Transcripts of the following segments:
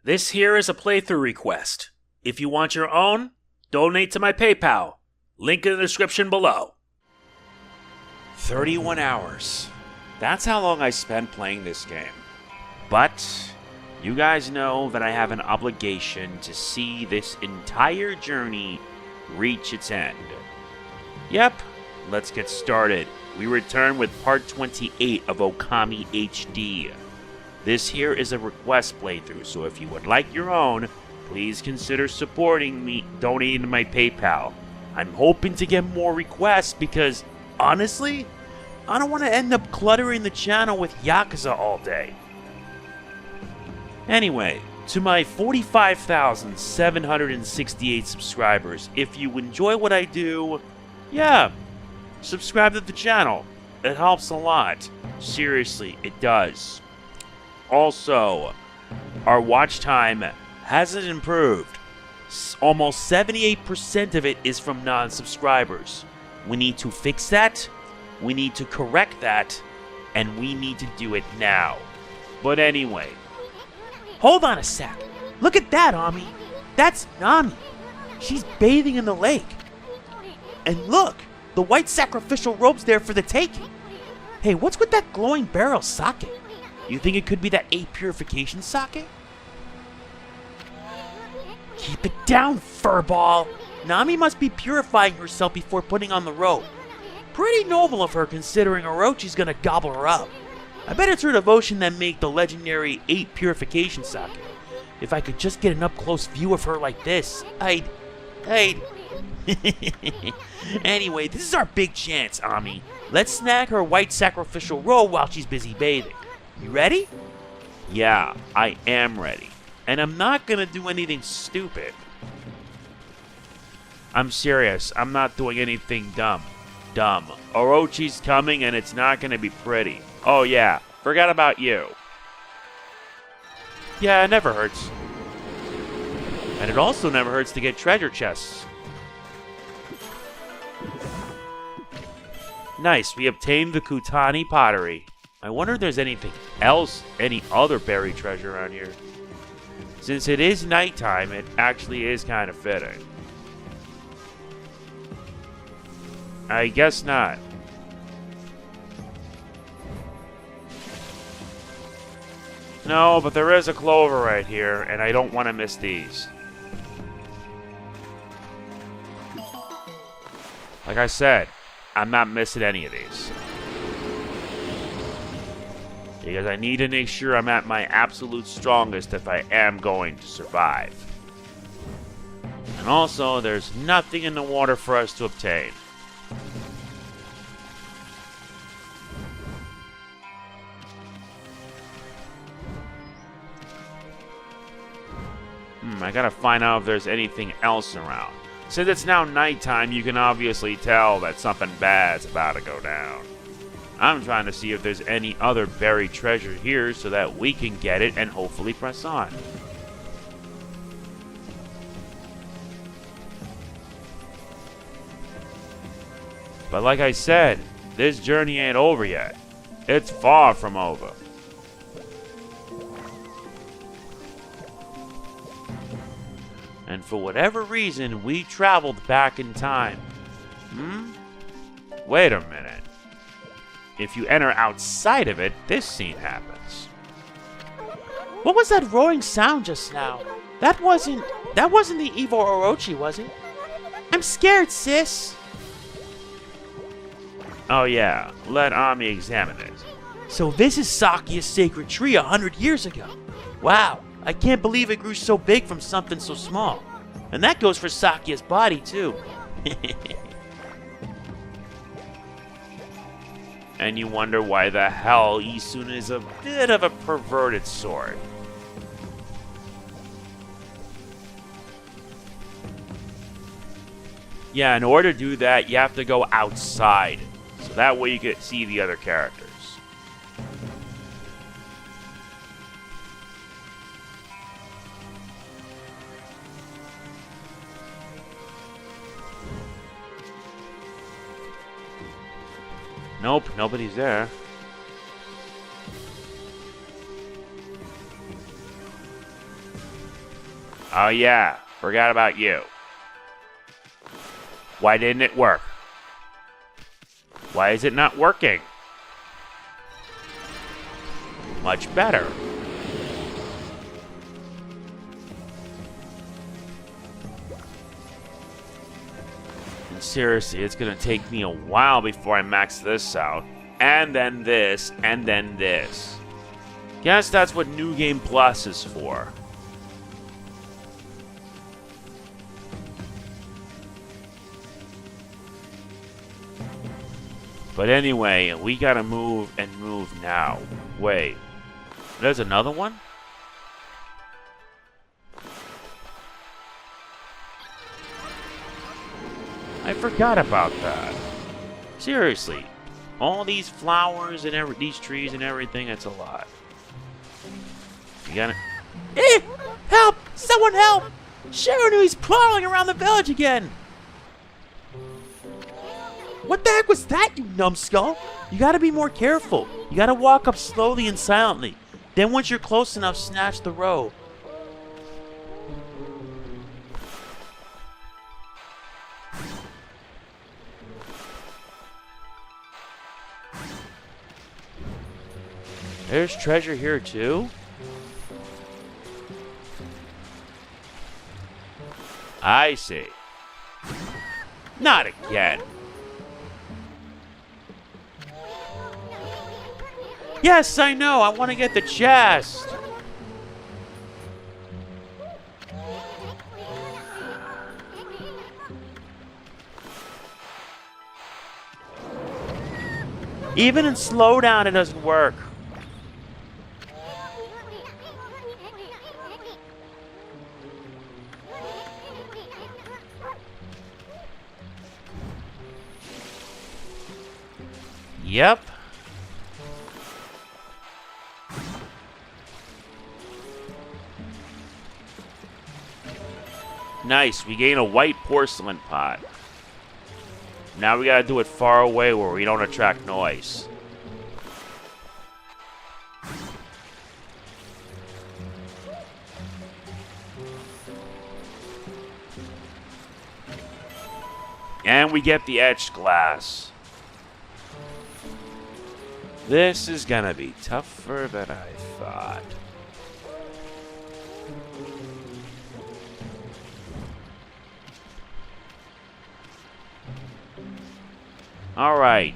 This here is a playthrough request. If you want your own, donate to my PayPal. Link in the description below. 31 hours. That's how long I spent playing this game. But you guys know that I have an obligation to see this entire journey reach its end. Yep, let's get started. We return with part 28 of Okami HD. This here is a request playthrough, so if you would like your own, please consider supporting me, donating to my PayPal. I'm hoping to get more requests because, honestly, I don't want to end up cluttering the channel with Yakuza all day. Anyway, to my 45,768 subscribers, if you enjoy what I do, yeah, subscribe to the channel. It helps a lot. Seriously, it does. Also, our watch time hasn't improved. Almost 78% of it is from non-subscribers. We need to fix that, we need to correct that, and we need to do it now. But anyway. Hold on a sec. Look at that, Ami. That's Nami. She's bathing in the lake. And look, the White Sacrificial robe's there for the taking. Hey, what's with that glowing barrel sake? You think it could be that 8 purification sake? Keep it down, furball. Nami must be purifying herself before putting on the robe. Pretty noble of her considering Orochi's gonna gobble her up. I bet it's her devotion that made the legendary 8 purification sake. If I could just get an up-close view of her like this, I'd... Anyway, this is our big chance, Ami. Let's snag her White Sacrificial robe while she's busy bathing. You ready? Yeah, I am ready. And I'm not gonna do anything stupid. I'm serious, I'm not doing anything dumb. Orochi's coming and it's not gonna be pretty. Oh yeah, forgot about you. Yeah, it never hurts. And it also never hurts to get treasure chests. Nice, we obtained the Kutani pottery. I wonder if there's anything else, any other buried treasure around here. Since it is nighttime, it actually is kind of fitting. I guess not. No, but there is a clover right here, and I don't want to miss these. Like I said, I'm not missing any of these. Because I need to make sure I'm at my absolute strongest if I am going to survive. And also, there's nothing in the water for us to obtain. I gotta find out if there's anything else around. Since it's now nighttime, you can obviously tell that something bad's about to go down. I'm trying to see if there's any other buried treasure here so that we can get it and hopefully press on. But like I said, this journey ain't over yet. It's far from over. And for whatever reason, we traveled back in time. Wait a minute. If you enter outside of it, this scene happens. What was that roaring sound just now? That wasn't the evil Orochi, was it? I'm scared, sis. Oh yeah, let Ami examine it. So this is Sakia's sacred tree 100 years ago. Wow, I can't believe it grew so big from something so small. And that goes for Sakia's body too. And you wonder why the hell Isun is a bit of a perverted sort. Yeah, in order to do that, you have to go outside. So that way you can see the other characters. Nope, nobody's there. Oh yeah, forgot about you. Why didn't it work? Why is it not working? Much better. And seriously, it's gonna take me a while before I max this out. And then this, and then this. Guess that's what New Game Plus is for. But anyway, we gotta move and move now. Wait, there's another one? I forgot about that. Seriously, all these flowers and these trees and everything, it's a lot. You gotta... Help! Someone help! Shiranui's prowling around the village again! What the heck was that, you numbskull? You gotta be more careful. You gotta walk up slowly and silently. Then once you're close enough, snatch the robe. There's treasure here too? I see. Not again. Yes, I know. I want to get the chest. Even in slowdown, it doesn't work. Yep. Nice, we gain a white porcelain pot. Now we gotta do it far away where we don't attract noise. And we get the etched glass. This is gonna be tougher than I thought. All right.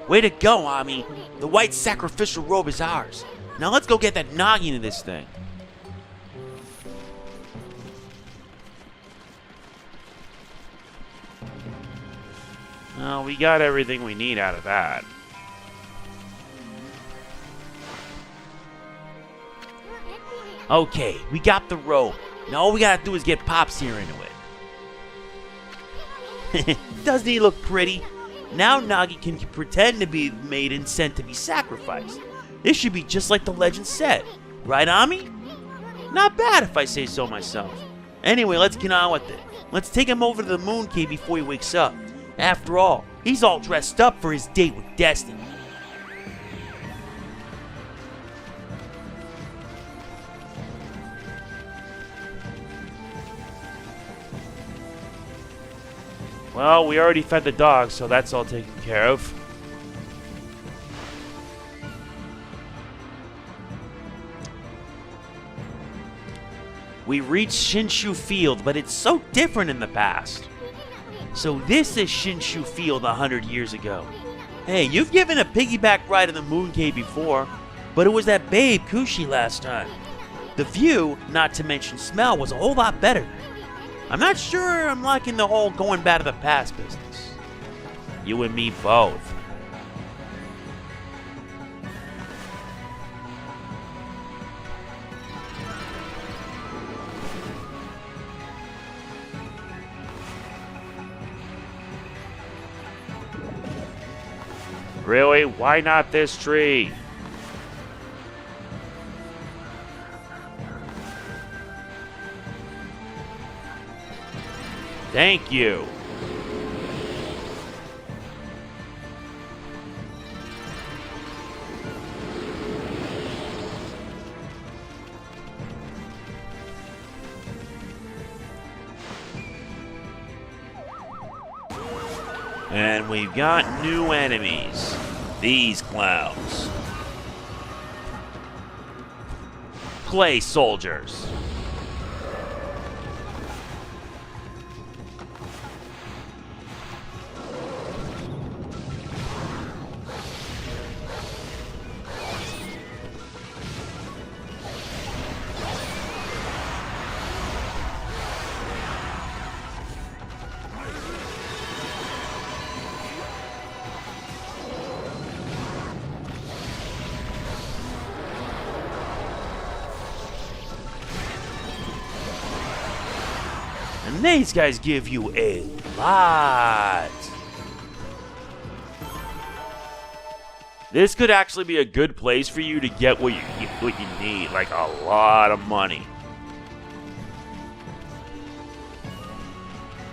Way to go, Ami. The White Sacrificial robe is ours. Now let's go get that Nagi into this thing. Well, we got everything we need out of that. Okay, we got the robe. Now all we gotta do is get Pops here into it. Doesn't he look pretty? Now Nagi can pretend to be made and sent to be sacrificed. This should be just like the legend said. Right, Ami? Not bad if I say so myself. Anyway, let's get on with it. Let's take him over to the Moon Cave before he wakes up. After all, he's all dressed up for his date with Destiny. Well, we already fed the dog, so that's all taken care of. We reached Shinshu Field, but it's so different in the past. So this is Shinshu Field 100 years ago. Hey, you've given a piggyback ride in the Moon Cave before, but it was that babe Kushi last time. The view, not to mention smell, was a whole lot better. I'm not sure I'm liking the whole going back to the past business. You and me both. Really? Why not this tree? Thank you. And we've got new enemies. These clowns. Clay soldiers. And these guys give you a lot. This could actually be a good place for you to get what you need, like a lot of money.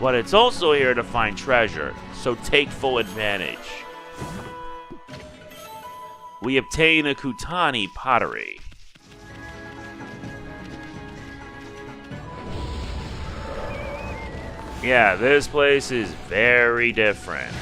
But it's also here to find treasure, so take full advantage. We obtain a Kutani pottery. Yeah, this place is very different.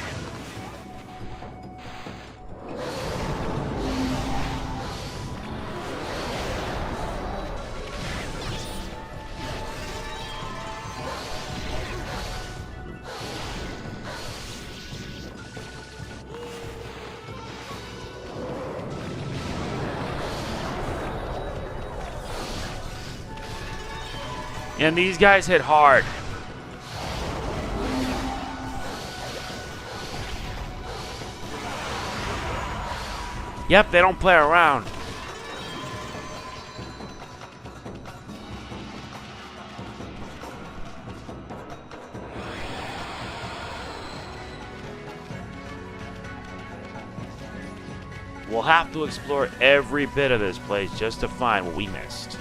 And these guys hit hard. Yep, they don't play around. We'll have to explore every bit of this place just to find what we missed.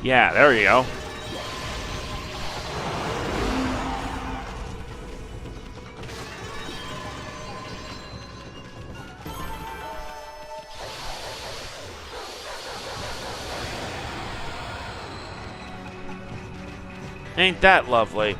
Yeah, there you go. Ain't that lovely?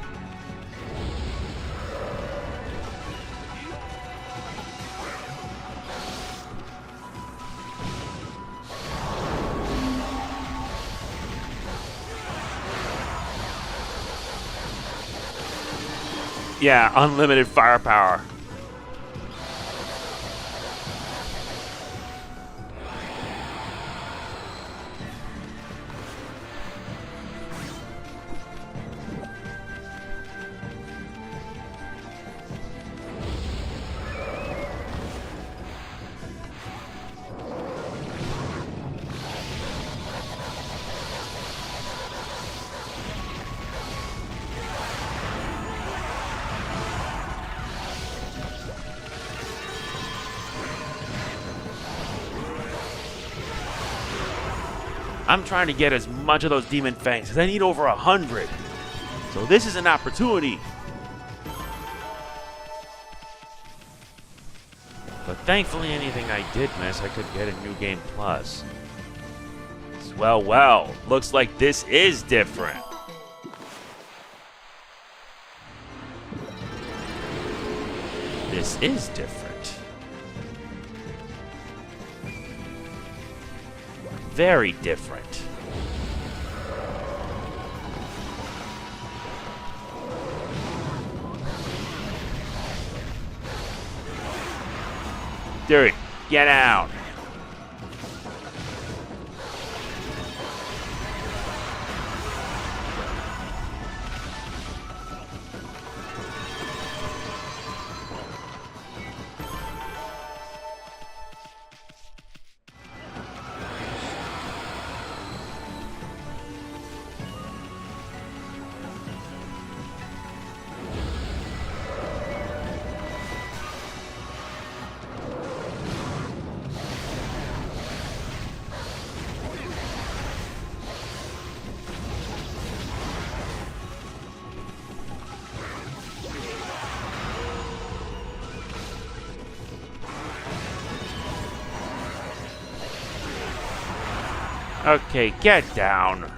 Yeah, unlimited firepower. I'm trying to get as much of those demon fangs because I need over 100. So this is an opportunity. But thankfully, anything I did miss, I could get a new game plus. Well, looks like this is different. This is different. Very different. Dude, get out. Okay, get down.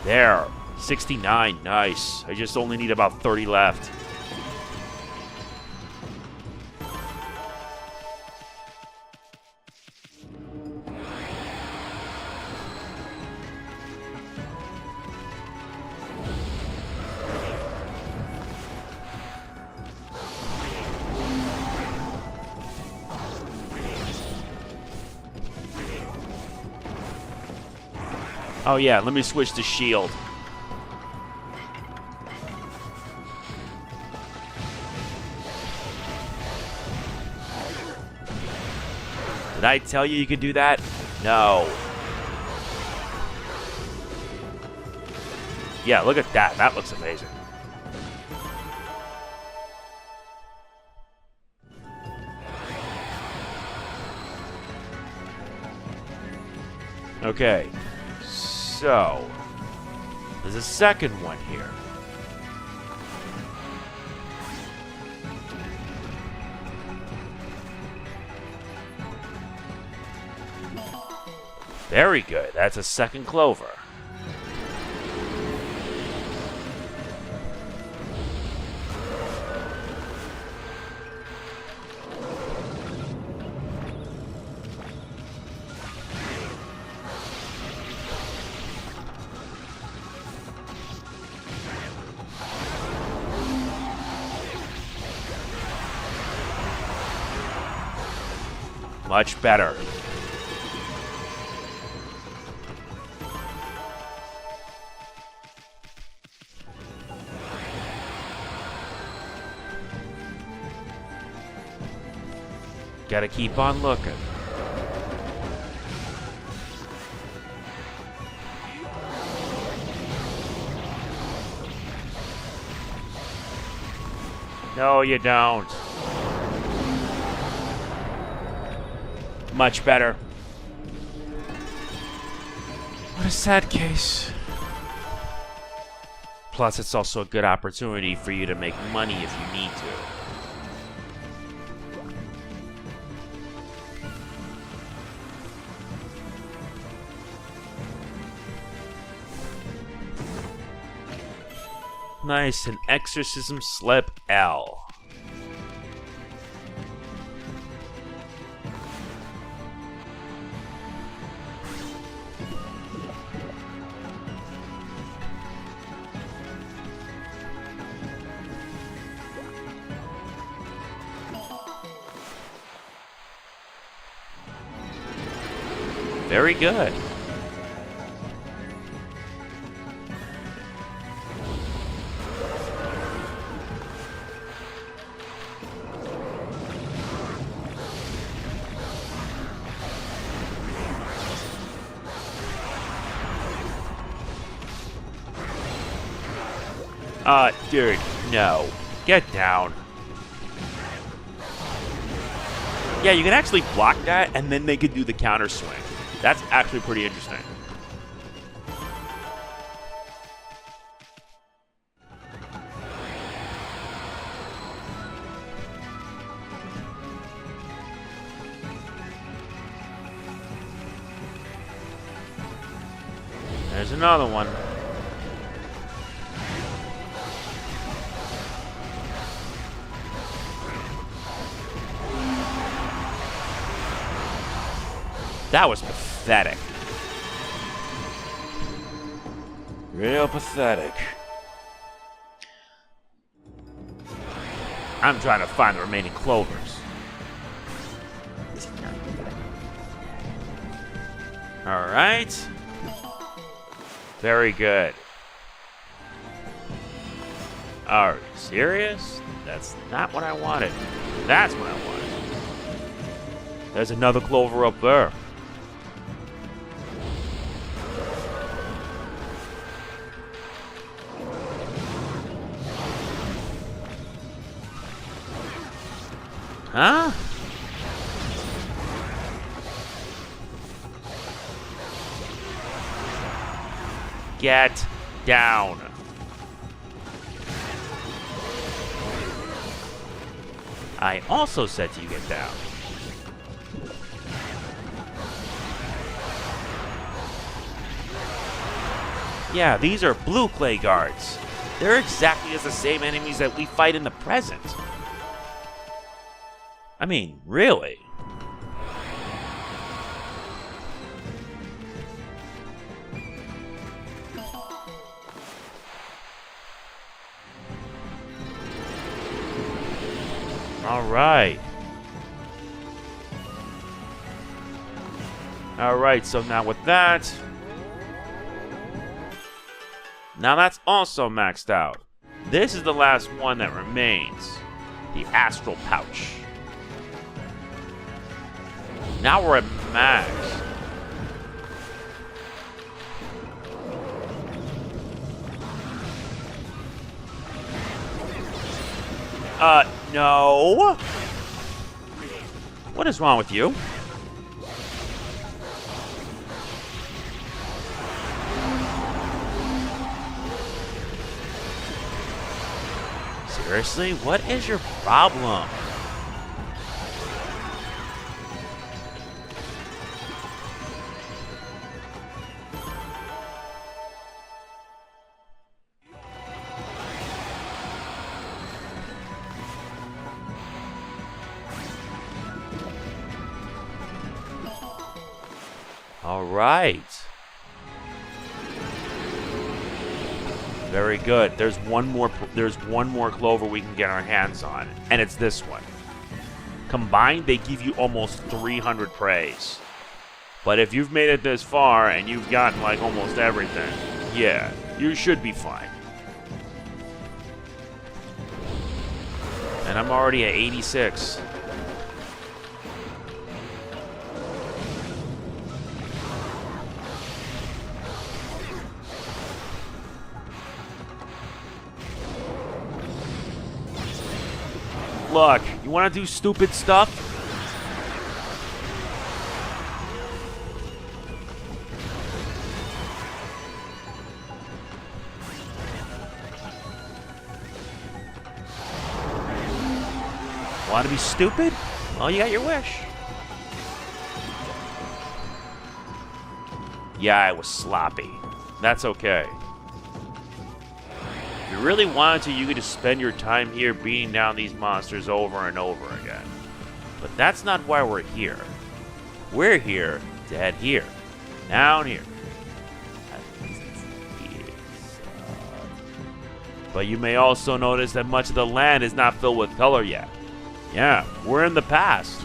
There. 69. Nice. I just only need about 30 left. Oh yeah, let me switch to shield. Did I tell you could do that? No. Yeah, look at that. That looks amazing. Okay. So, there's a second one here. Very good. That's a second clover. Much better. Gotta keep on looking. No, you don't. Much better. What a sad case. Plus, it's also a good opportunity for you to make money if you need to. Nice, an exorcism slip L. Very good. Dude, no. Get down. Yeah, you can actually block that, and then they could do the counter swing. That's actually pretty interesting. There's another one. That was pathetic. Real pathetic. I'm trying to find the remaining clovers. Alright. Very good. Are you serious? That's not what I wanted. That's what I wanted. There's another clover up there. Huh? Get down. I also said to you get down. Yeah, these are blue clay guards. They're exactly as the same enemies that we fight in the present. I mean, really? Alright. Alright, so now with that... Now that's also maxed out. This is the last one that remains. The Astral Pouch. Now we're at max. No. What is wrong with you? Seriously, what is your problem? All right. Very good. There's one more clover we can get our hands on, and it's this one. Combined, they give you almost 300 praise. But if you've made it this far and you've gotten like almost everything, yeah, you should be fine. And I'm already at 86. Look, you want to do stupid stuff? Want to be stupid? Well, you got your wish. Yeah, I was sloppy. That's okay. If you really wanted to, you could just spend your time here beating down these monsters over and over again. But that's not why we're here. We're here to head here. Down here. But you may also notice that much of the land is not filled with color yet. Yeah, we're in the past.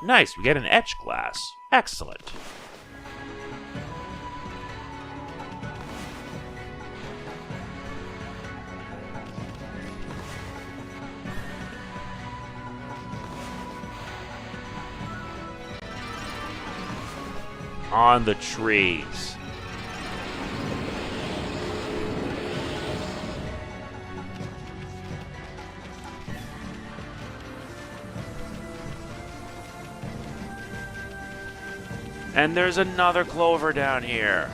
Nice, we get an etch glass. Excellent. On the trees. And there's another clover down here.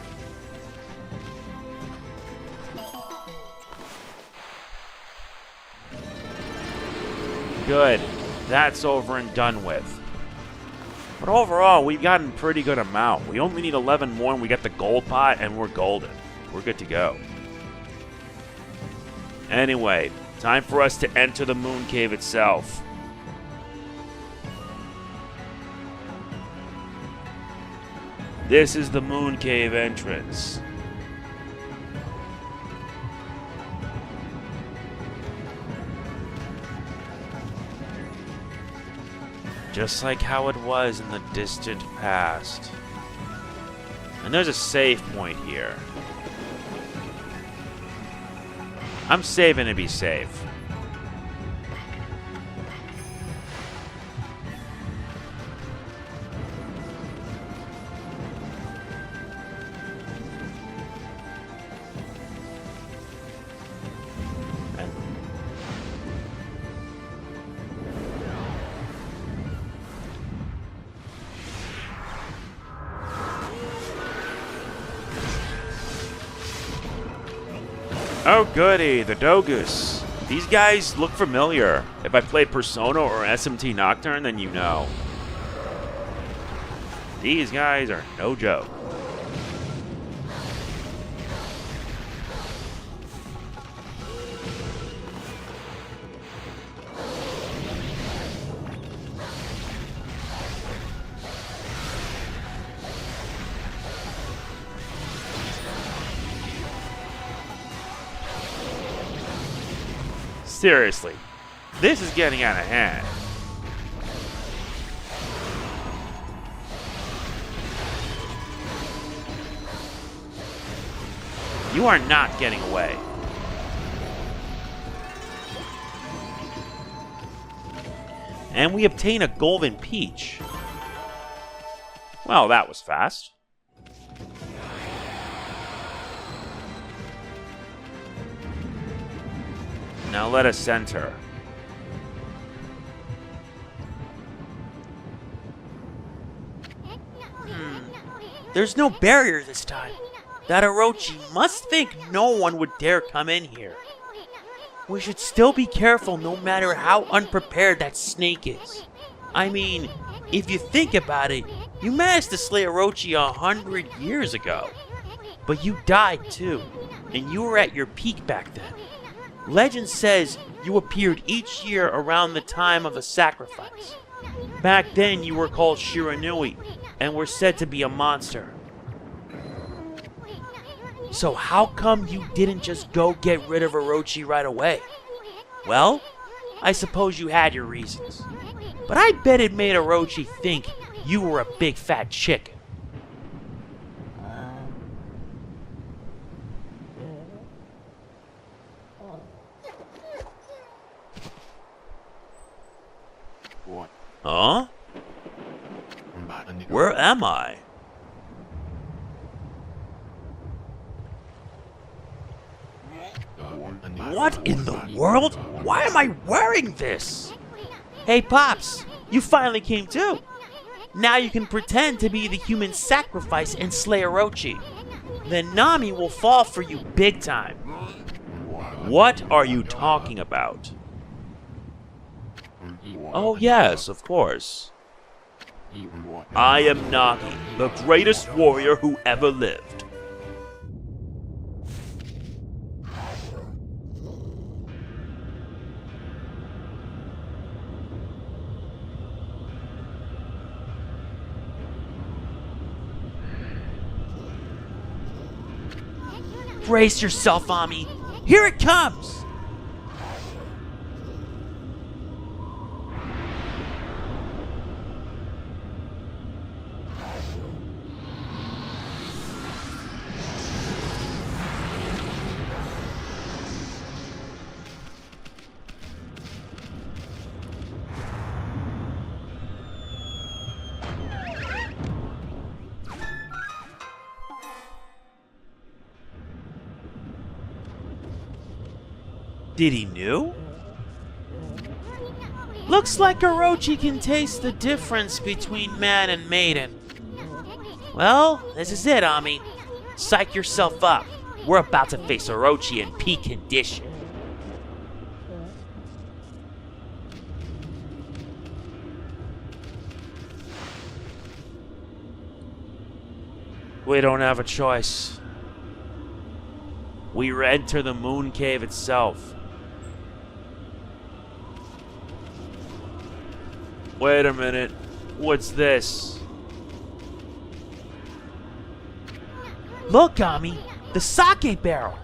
Good. That's over and done with. But overall, we've gotten a pretty good amount. We only need 11 more and we get the gold pot and we're golden. We're good to go. Anyway, time for us to enter the moon cave itself. This is the moon cave entrance. Just like how it was in the distant past. And there's a save point here. I'm saving to be safe. Oh goody, the Dogus. These guys look familiar. If I played Persona or SMT Nocturne, then you know. These guys are no joke. Seriously, this is getting out of hand. You are not getting away. And we obtain a golden peach. Well, that was fast. Now let us enter. There's no barrier this time. That Orochi must think no one would dare come in here. We should still be careful no matter how unprepared that snake is. I mean, if you think about it, you managed to slay Orochi 100 years ago. But you died too, and you were at your peak back then. Legend says you appeared each year around the time of a sacrifice. Back then you were called Shiranui, and were said to be a monster. So how come you didn't just go get rid of Orochi right away? Well, I suppose you had your reasons. But I bet it made Orochi think you were a big fat chicken. Huh? Where am I? What in the world? Why am I wearing this? Hey Pops, you finally came too. Now you can pretend to be the human sacrifice and slay Orochi. Then Nami will fall for you big time. What are you talking about? Oh yes, of course. I am Nagi, the greatest warrior who ever lived. Brace yourself, Ami. Here it comes! Did he knew? Looks like Orochi can taste the difference between man and maiden. Well, this is it, Ami. Psych yourself up. We're about to face Orochi in peak condition. We don't have a choice. We enter the moon cave itself. Wait a minute. What's this? Look, Ami, the sake barrel.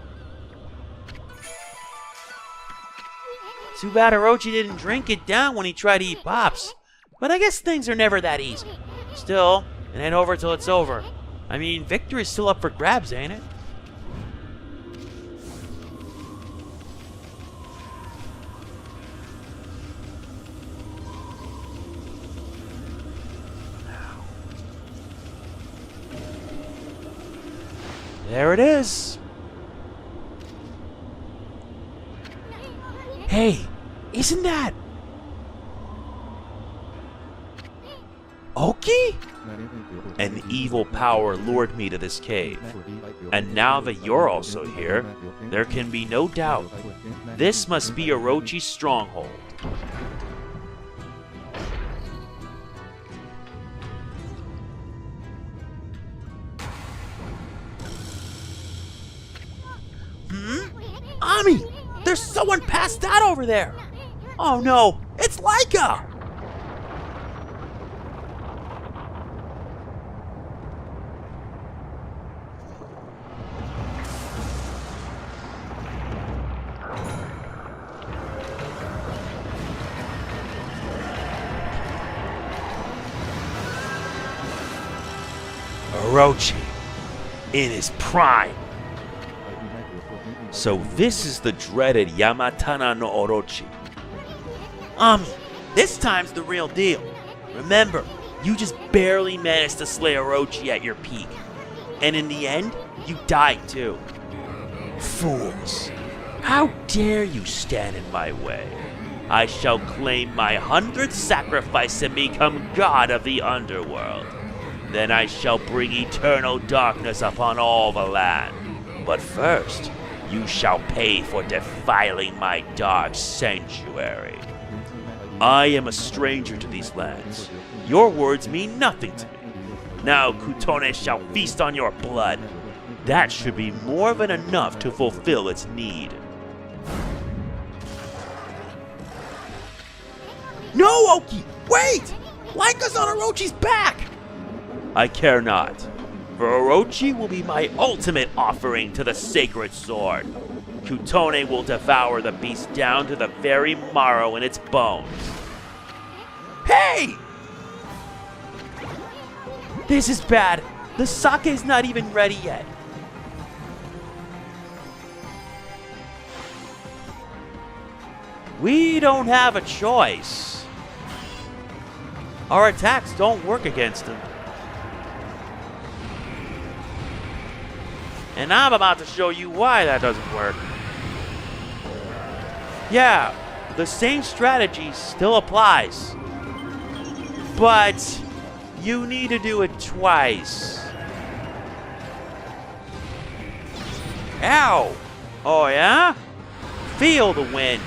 Too bad Orochi didn't drink it down when he tried to eat Pops. But I guess things are never that easy. Still, it ain't over till it's over. I mean, victory's still up for grabs, ain't it? There it is. Hey, isn't that Oki? An evil power lured me to this cave. And now that you're also here, there can be no doubt. This must be Orochi's stronghold. Ami! There's someone passed out over there! Oh no, it's Lika! Orochi, in his prime. So this is the dreaded Yamatana no Orochi. Ami, this time's the real deal. Remember, you just barely managed to slay Orochi at your peak. And in the end, you died too. Fools, how dare you stand in my way? I shall claim my 100th sacrifice and become god of the underworld. Then I shall bring eternal darkness upon all the land. But first, you shall pay for defiling my dark sanctuary. I am a stranger to these lands. Your words mean nothing to me. Now Kutone shall feast on your blood. That should be more than enough to fulfill its need. No, Oki! Wait! Lika's on Orochi's back! I care not, for Orochi will be my ultimate offering to the sacred sword. Kutone will devour the beast down to the very marrow in its bones. Hey! This is bad. The sake's not even ready yet. We don't have a choice. Our attacks don't work against him. And I'm about to show you why that doesn't work. Yeah, the same strategy still applies. But you need to do it twice. Ow! Oh yeah? Feel the wind.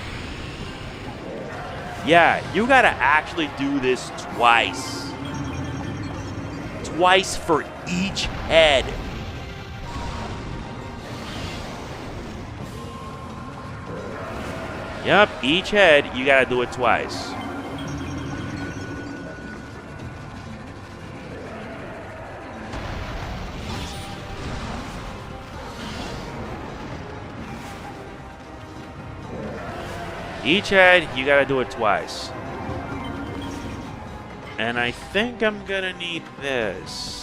Yeah, you gotta actually do this twice. Twice for each head. Yep, each head, you gotta do it twice. Each head, you gotta do it twice. And I think I'm gonna need this.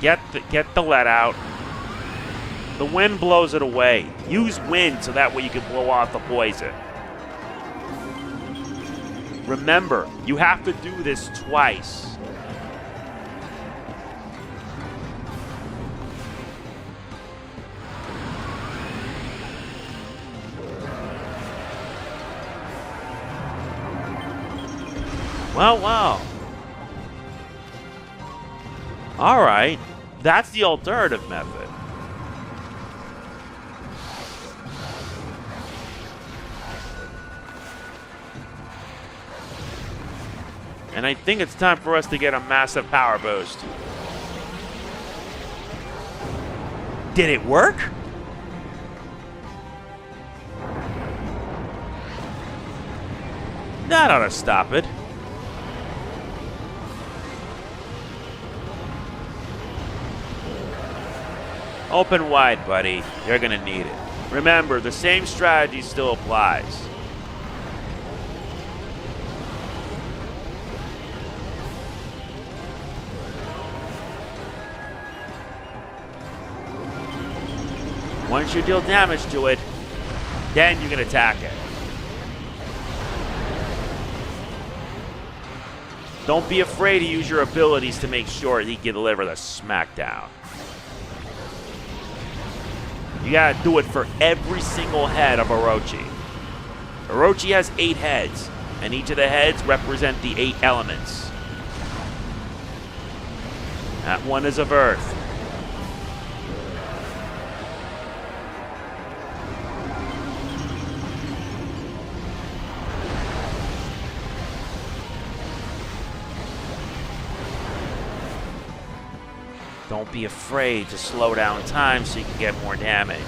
Get the lead out. The wind blows it away. Use wind so that way you can blow off the poison. Remember, you have to do this twice. Well. Alright, that's the alternative method. And I think it's time for us to get a massive power boost. Did it work? That ought to stop it. Open wide, buddy. You're gonna need it. Remember, the same strategy still applies. Once you deal damage to it, then you can attack it. Don't be afraid to use your abilities to make sure he can deliver the smackdown. You gotta do it for every single head of Orochi. Orochi has 8 heads, and each of the heads represent the 8 elements. That one is of earth. Don't be afraid to slow down time so you can get more damage.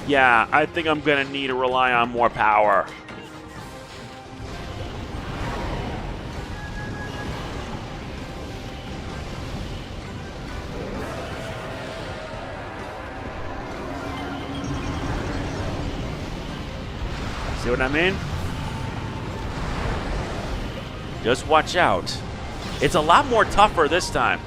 Yeah, I think I'm gonna need to rely on more power. See what I mean? Just watch out. It's a lot more tougher this time.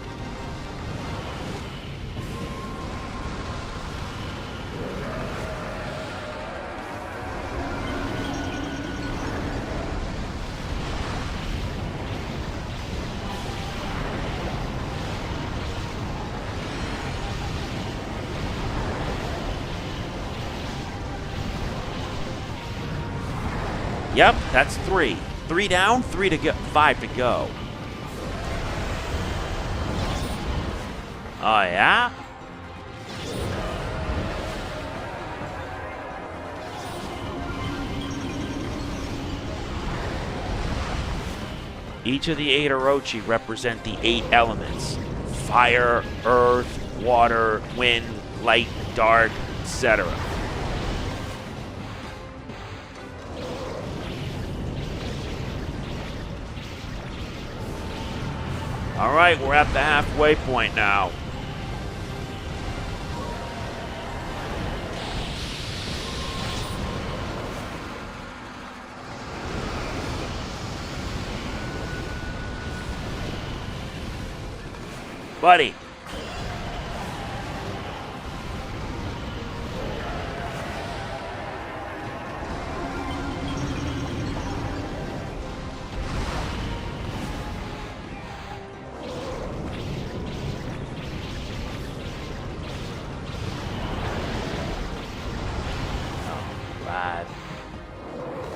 Yep, that's 3. 3 down, 3 to go, 5 to go. Oh yeah? Each of the 8 Orochi represent the 8 elements. Fire, earth, water, wind, light, dark, etc. All right, we're at the halfway point now. Buddy.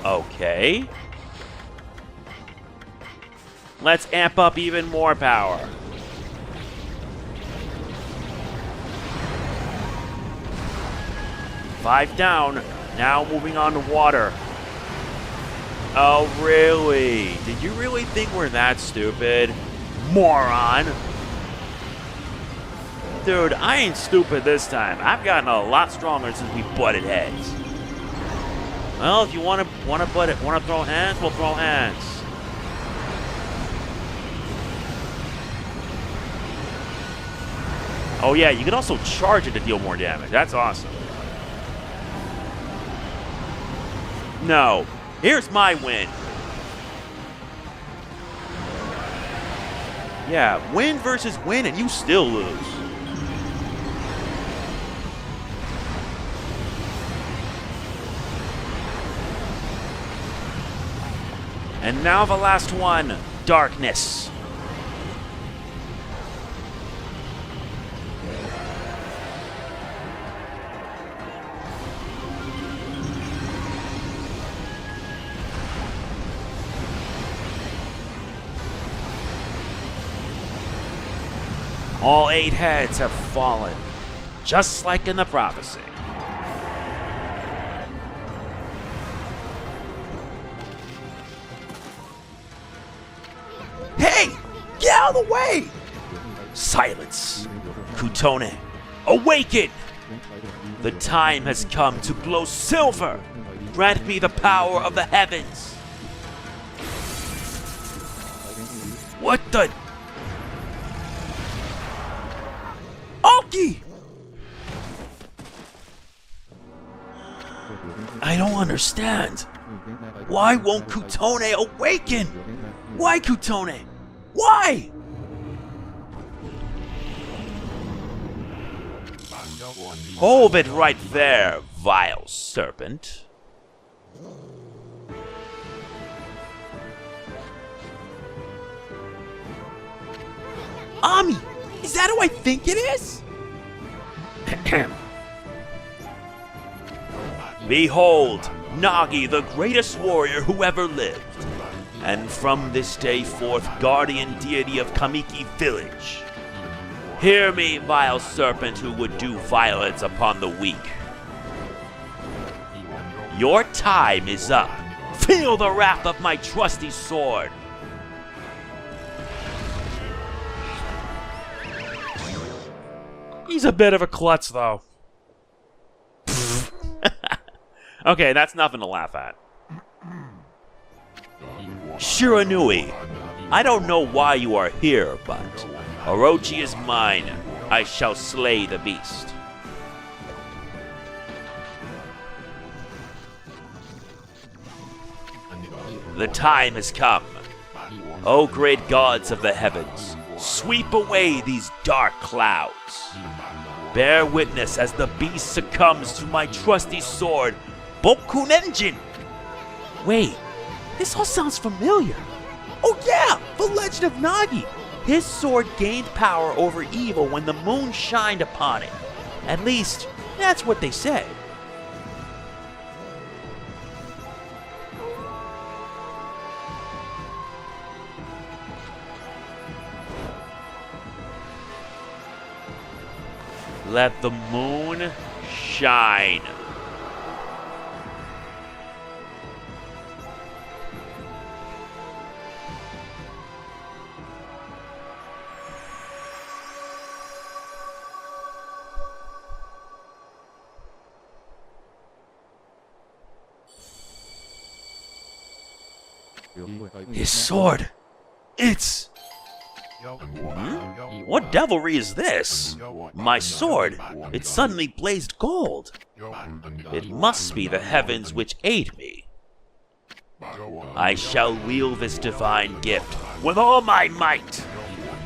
Okay. Let's amp up even more power. Five down. Now moving on to water. Oh, really? Did you really think we're that stupid? Moron. Dude, I ain't stupid this time. I've gotten a lot stronger since we butted heads. Well, if you want to throw hands, we'll throw hands. Oh yeah, you can also charge it to deal more damage. That's awesome. No, here's my win. Yeah, win versus win, and you still lose. And now the last one, darkness. All 8 heads have fallen, just like in the prophecy. Hey! Get out of the way! Silence. Kutone, awaken! The time has come to glow silver. Grant me the power of the heavens. What the... Oki! I don't understand. Why won't Kutone awaken? Why, Kutone? Why? Hold it right there, vile serpent. Ami! Is that who I think it is? Behold, Nagi, the greatest warrior who ever lived, and from this day forth guardian deity of Kamiki village. Hear me, vile serpent who would do violence upon the weak. Your time is up. Feel the wrath of my trusty sword. He's a bit of a klutz, though. Okay, that's nothing to laugh at. Shiranui, I don't know why you are here, but Orochi is mine. I shall slay the beast. The time has come. O great gods of the heavens, sweep away these dark clouds. Bear witness as the beast succumbs to my trusty sword, Bokunenjin. wait, this all sounds familiar. Oh yeah, the legend of Nagi. His sword gained power over evil when the moon shined upon it. At least, that's what they said. Let the moon shine. His sword. It's... What devilry is this? My sword, it suddenly blazed gold. It must be the heavens which aid me. I shall wield this divine gift with all my might.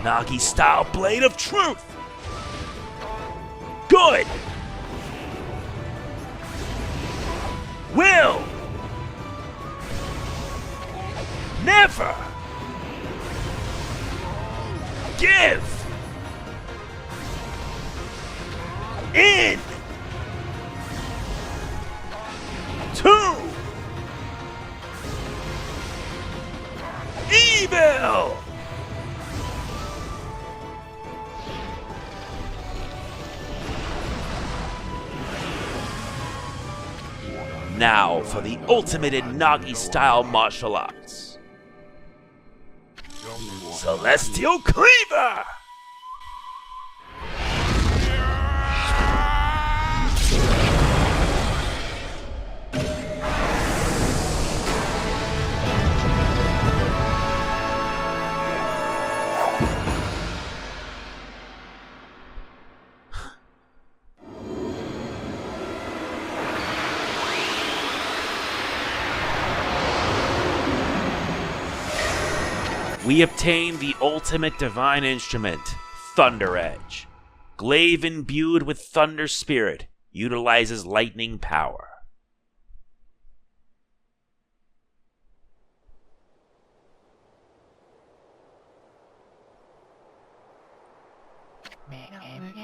Nagi-style blade of truth. Good. Will. Never. Give. In. To. Evil. Now for the ultimate in Nagi-style martial arts. Celestial Cleaver! We obtain the ultimate divine instrument, Thunder Edge. Glaive imbued with Thunder Spirit, utilizes lightning power.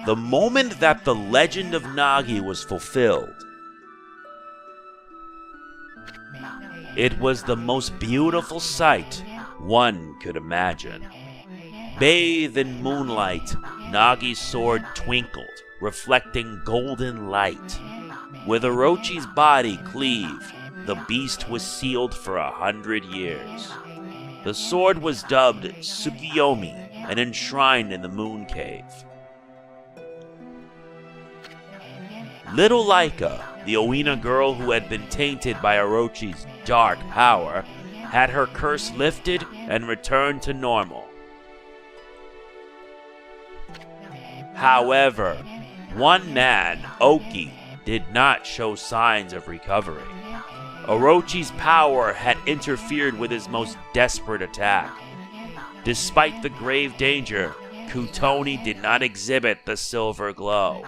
The moment that the legend of Nagi was fulfilled, it was the most beautiful sight one could imagine. Bathed in moonlight, Nagi's sword twinkled, reflecting golden light. With Orochi's body cleaved, the beast was sealed for 100 years. The sword was dubbed Tsukiyomi and enshrined in the moon cave. Little Lika, the Oina girl who had been tainted by Orochi's dark power, had her curse lifted and returned to normal. However, one man, Oki, did not show signs of recovery. Orochi's power had interfered with his most desperate attack. Despite the grave danger, Kutoni did not exhibit the silver glow.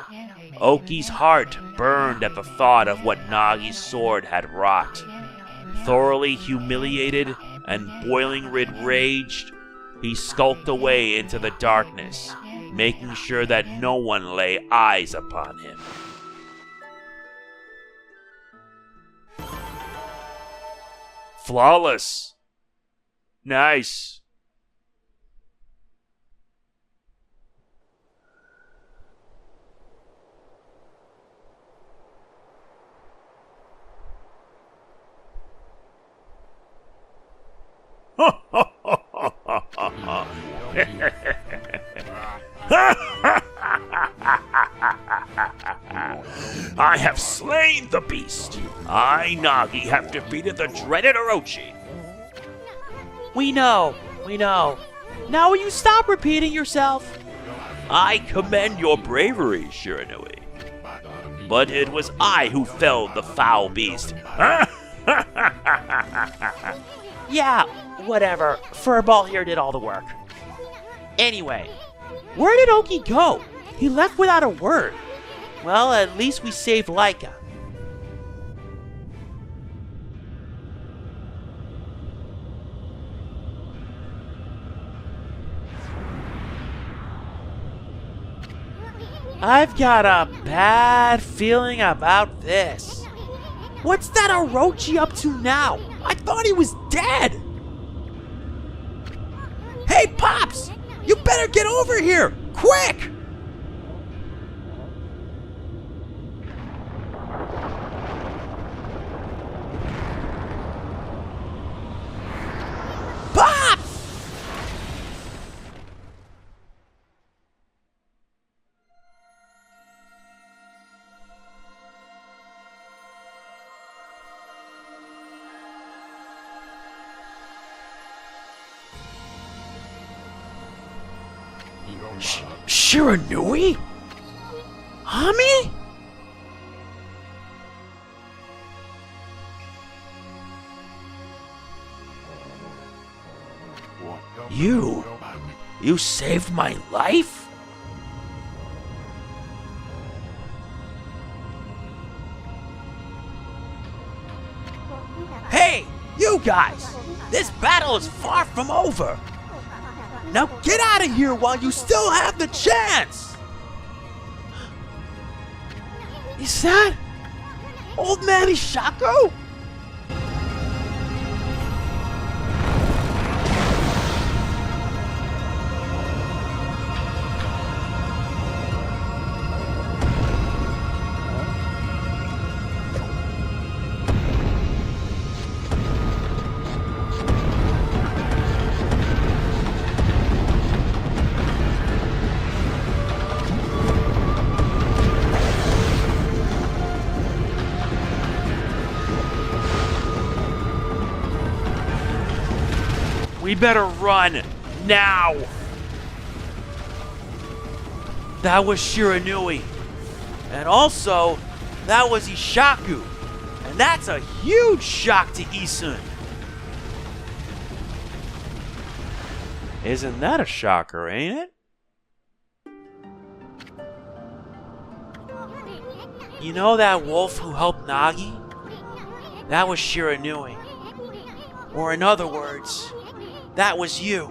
Oki's heart burned at the thought of what Nagi's sword had wrought. Thoroughly humiliated and boiling with rage, he skulked away into the darkness, making sure that no one lay eyes upon him. Flawless. Nice. I have slain the beast. I, Nagi, have defeated the dreaded Orochi. We know. Now will you stop repeating yourself? I commend your bravery, Shiranui. But it was I who felled the foul beast. Yeah, whatever. Furball here did all the work. Anyway, where did Oki go? He left without a word. Well, at least we saved Lika. I've got a bad feeling about this. What's that Orochi up to now? I thought he was dead! Hey, Pops! You better get over here! Quick! Pops! Shiranui? Nami? You saved my life? Hey, you guys! This battle is far from over! Now get out of here while you still have the chance! Is that Old Man Ishaku? We better run, now! That was Shiranui. And also, that was Ishaku. And that's a huge shock to Isun. Isn't that a shocker, ain't it? You know that wolf who helped Nagi? That was Shiranui. Or in other words, that was you,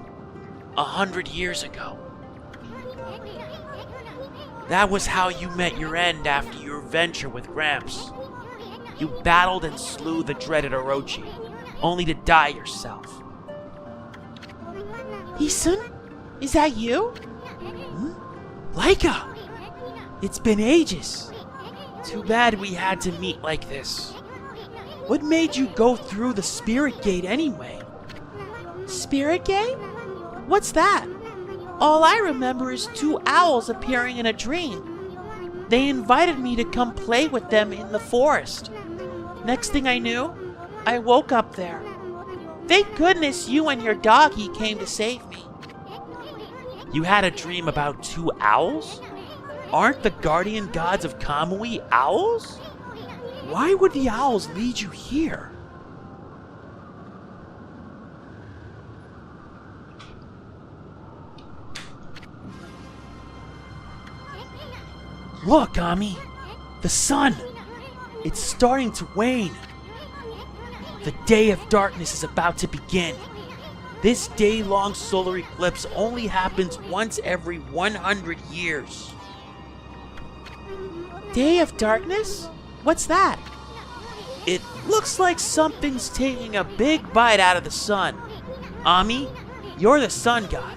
100 years ago. That was how you met your end after your venture with Gramps. You battled and slew the dreaded Orochi, only to die yourself. Isun? Is that you? Lika! It's been ages. Too bad we had to meet like this. What made you go through the Spirit Gate anyway? Spirit Gate? What's that? All I remember is 2 owls appearing in a dream. They invited me to come play with them in the forest. Next thing I knew, I woke up there. Thank goodness you and your doggy came to save me. You had a dream about 2 owls? Aren't the guardian gods of Kamui owls? Why would the owls lead you here? Look, Ami! The sun! It's starting to wane. The day of darkness is about to begin. This day-long solar eclipse only happens once every 100 years. Day of darkness? What's that? It looks like something's taking a big bite out of the sun. Ami, you're the sun god.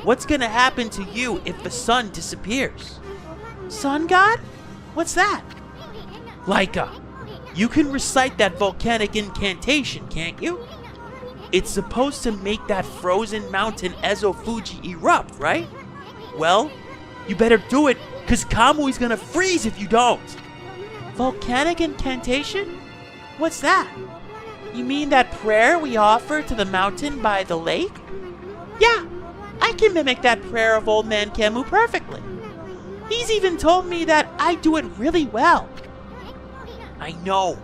What's gonna happen to you if the sun disappears? Sun god? What's that? Lika, you can recite that volcanic incantation, can't you? It's supposed to make that frozen mountain Ezo Fuji erupt, right? Well, you better do it, cause Kamui's gonna freeze if you don't. Volcanic incantation? What's that? You mean that prayer we offer to the mountain by the lake? Yeah, I can mimic that prayer of Old Man Kemu perfectly. He's even told me that I do it really well. I know.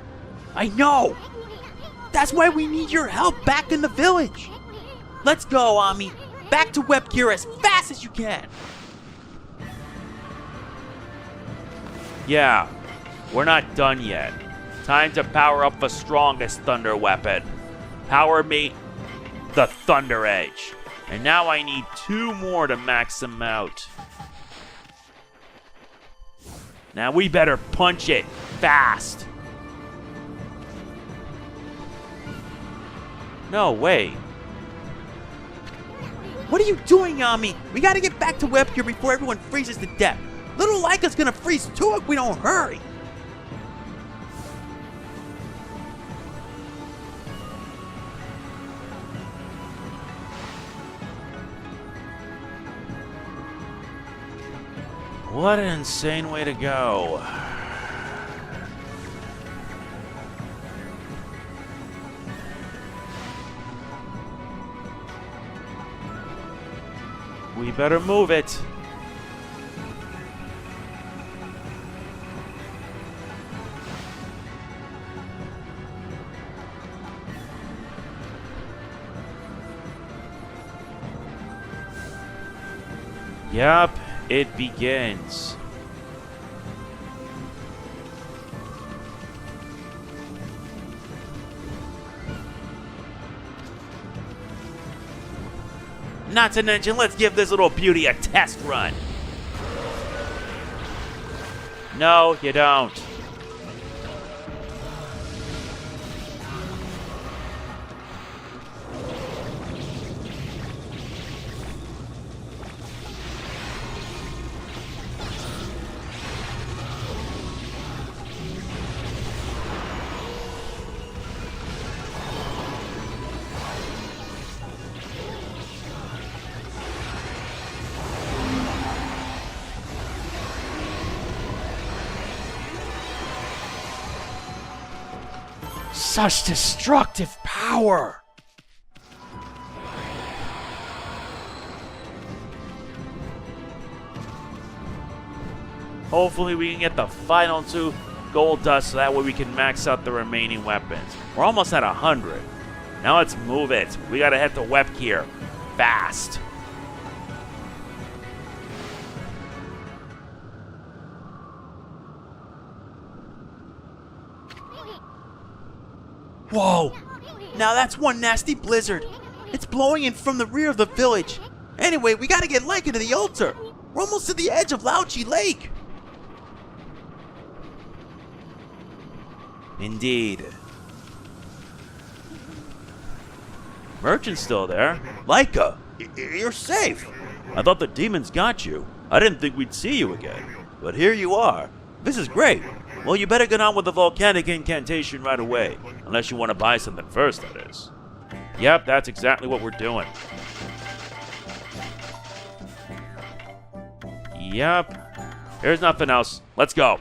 That's why we need your help back in the village. Let's go, Ami. Back to Webgear as fast as you can. Yeah, we're not done yet. Time to power up the strongest thunder weapon. Power me the Thunder Edge. And now I need 2 more to max them out. Now we better punch it fast. No, wait. What are you doing, Ami? We gotta get back to Webgear before everyone freezes to death. Little Lika's gonna freeze too if we don't hurry. What an insane way to go. We better move it. Yup, it begins. Not to mention, let's give this little beauty a test run. No, you don't. Such destructive power! Hopefully we can get the final 2 gold dust so that way we can max out the remaining weapons. We're almost at 100. Now let's move it. We gotta head to Webgear. Fast. Whoa! Now that's one nasty blizzard. It's blowing in from the rear of the village. Anyway, we gotta get Lika to the altar. We're almost to the edge of Lauchi Lake. Indeed. Merchant's still there. Lika, you're safe. I thought the demons got you. I didn't think we'd see you again. But here you are. This is great. Well, you better get on with the volcanic incantation right away. Unless you want to buy something first, that is. Yep, that's exactly what we're doing. Yep. There's nothing else. Let's go.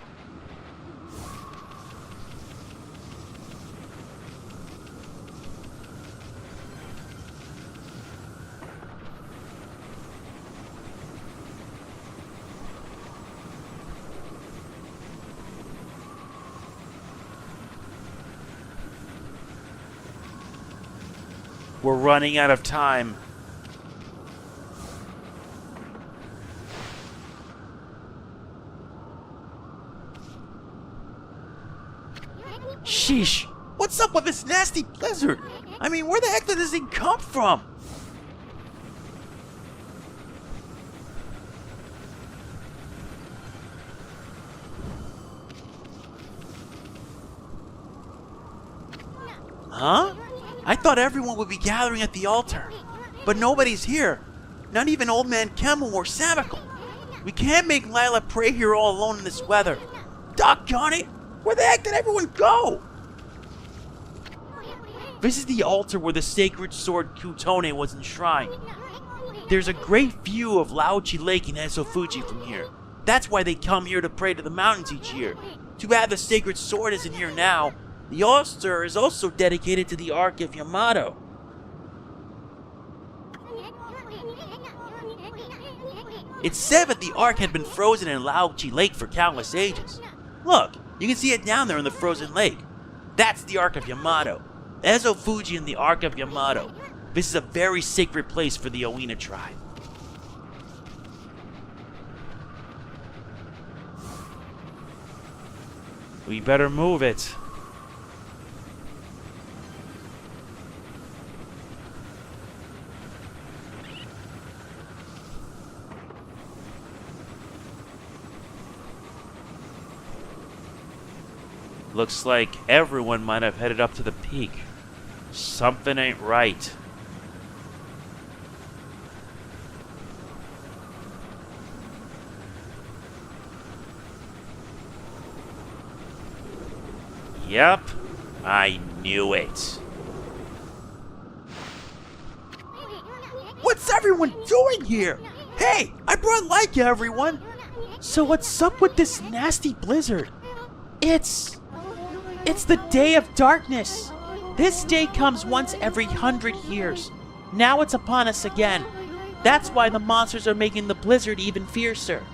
We're running out of time. Sheesh, what's up with this nasty blizzard? I mean, where the heck did this thing come from? Huh? I thought everyone would be gathering at the altar, but nobody's here. Not even Old Man Kemu or Samiko. We can't make Lila pray here all alone in this weather. Doggone it! Where the heck did everyone go? This is the altar where the sacred sword Kutone was enshrined. There's a great view of Laochi Lake in Ezofuji from here. That's why they come here to pray to the mountains each year. Too bad the sacred sword isn't here now. The altar is also dedicated to the Ark of Yamato. It's said that the Ark had been frozen in Laochi Lake for countless ages. Look, you can see it down there in the frozen lake. That's the Ark of Yamato. Ezofuji and the Ark of Yamato. This is a very sacred place for the Oina tribe. We better move it. Looks like everyone might have headed up to the peak. Something ain't right. Yep, I knew it. What's everyone doing here? Hey, I brought Lika, everyone! So what's up with this nasty blizzard? It's the Day of Darkness. This day comes once every 100 years. Now it's upon us again. That's why the monsters are making the blizzard even fiercer.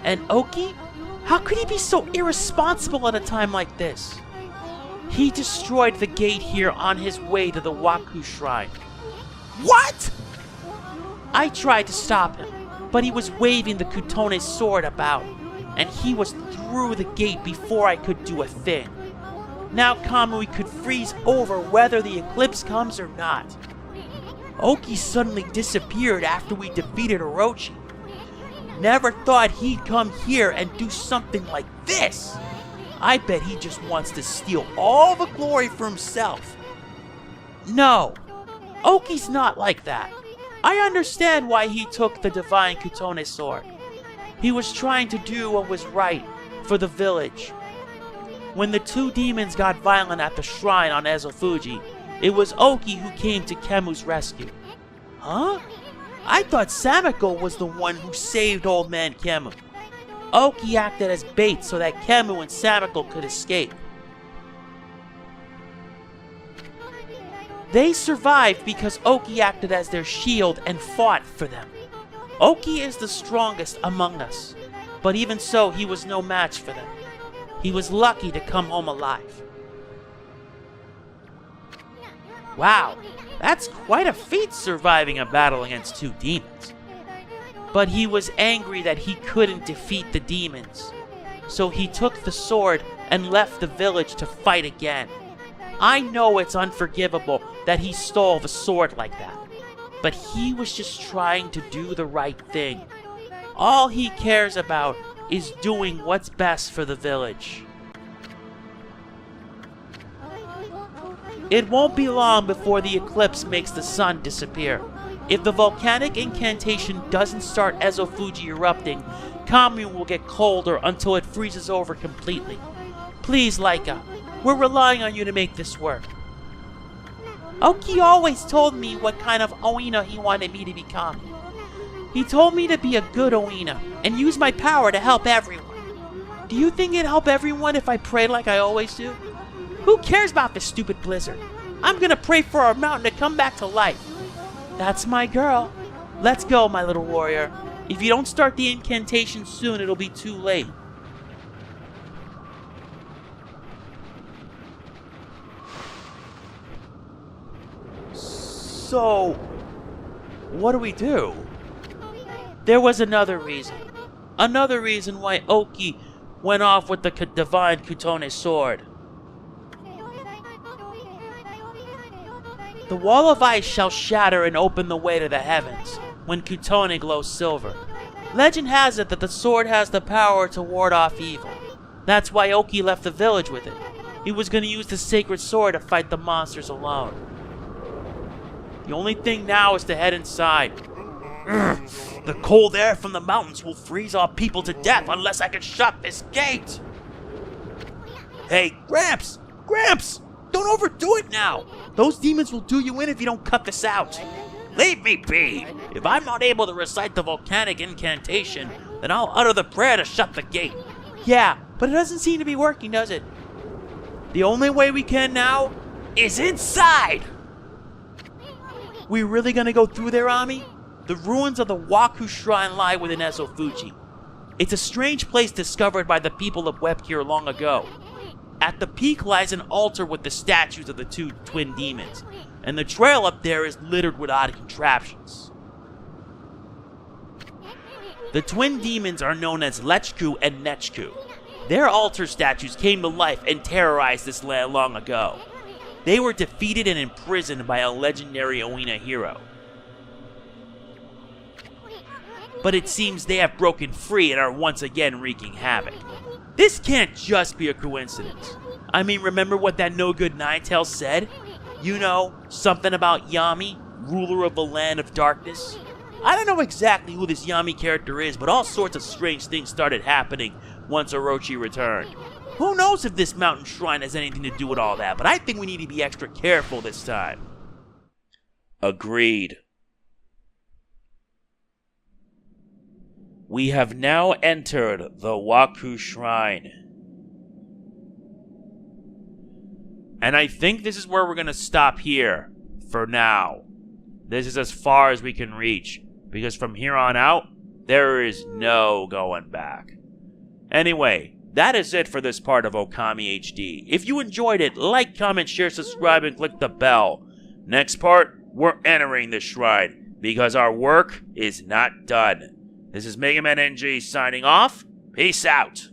And Oki? How could he be so irresponsible at a time like this? He destroyed the gate here on his way to the Waku Shrine. What? I tried to stop him, but he was waving the Kutone sword about, and he was through the gate before I could do a thing. Now Kamui could freeze over whether the eclipse comes or not. Oki suddenly disappeared after we defeated Orochi. Never thought he'd come here and do something like this. I bet he just wants to steal all the glory for himself. No, Oki's not like that. I understand why he took the divine Kutone sword. He was trying to do what was right for the village. When the two demons got violent at the shrine on Ezofuji, it was Oki who came to Kemu's rescue. Huh? I thought Samiko was the one who saved Old Man Kemu. Oki acted as bait so that Kemu and Samiko could escape. They survived because Oki acted as their shield and fought for them. Oki is the strongest among us, but even so, he was no match for them. He was lucky to come home alive. Wow, that's quite a feat surviving a battle against two demons. But he was angry that he couldn't defeat the demons, so he took the sword and left the village to fight again. I know it's unforgivable that he stole the sword like that, but he was just trying to do the right thing. All he cares about is doing what's best for the village. It won't be long before the eclipse makes the sun disappear. If the volcanic incantation doesn't start Ezofuji erupting, Kamui will get colder until it freezes over completely. Please, Lika, we're relying on you to make this work. Oki always told me what kind of Oina he wanted me to become. He told me to be a good Oina and use my power to help everyone. Do you think it'd help everyone if I prayed like I always do? Who cares about this stupid blizzard? I'm gonna pray for our mountain to come back to life. That's my girl. Let's go, my little warrior. If you don't start the incantation soon, it'll be too late. So, what do we do? There was another reason. Another reason why Oki went off with the divine Kutone sword. The wall of ice shall shatter and open the way to the heavens when Kutone glows silver. Legend has it that the sword has the power to ward off evil. That's why Oki left the village with it. he was going to use the sacred sword to fight the monsters alone. The only thing now is to head inside. The cold air from the mountains will freeze our people to death unless I can shut this gate. Hey, Gramps! Gramps! Don't overdo it now! Those demons will do you in if you don't cut this out. Leave me be! If I'm not able to recite the volcanic incantation, then I'll utter the prayer to shut the gate. Yeah, but it doesn't seem to be working, does it? The only way we can now is inside! We really gonna go through there, Ami? The ruins of the Waku Shrine lie within Ezofuji. It's a strange place discovered by the people of Webkir long ago. At the peak lies an altar with the statues of the two twin demons, and the trail up there is littered with odd contraptions. The twin demons are known as Lechku and Nechku. Their altar statues came to life and terrorized this land long ago. They were defeated and imprisoned by a legendary Oina hero. But it seems they have broken free and are once again wreaking havoc. This can't just be a coincidence. I mean, remember what that no-good Ninetales said? You know, something about Yami, ruler of the land of darkness? I don't know exactly who this Yami character is, but all sorts of strange things started happening once Orochi returned. Who knows if this mountain shrine has anything to do with all that, but I think we need to be extra careful this time. Agreed. We have now entered the Waku Shrine. And I think this is where we're going to stop here, for now. This is as far as we can reach, because from here on out, there is no going back. Anyway, that is it for this part of Okami HD. If you enjoyed it, like, comment, share, subscribe, and click the bell. Next part, we're entering the shrine, because our work is not done. This is MegamanNG signing off. Peace out.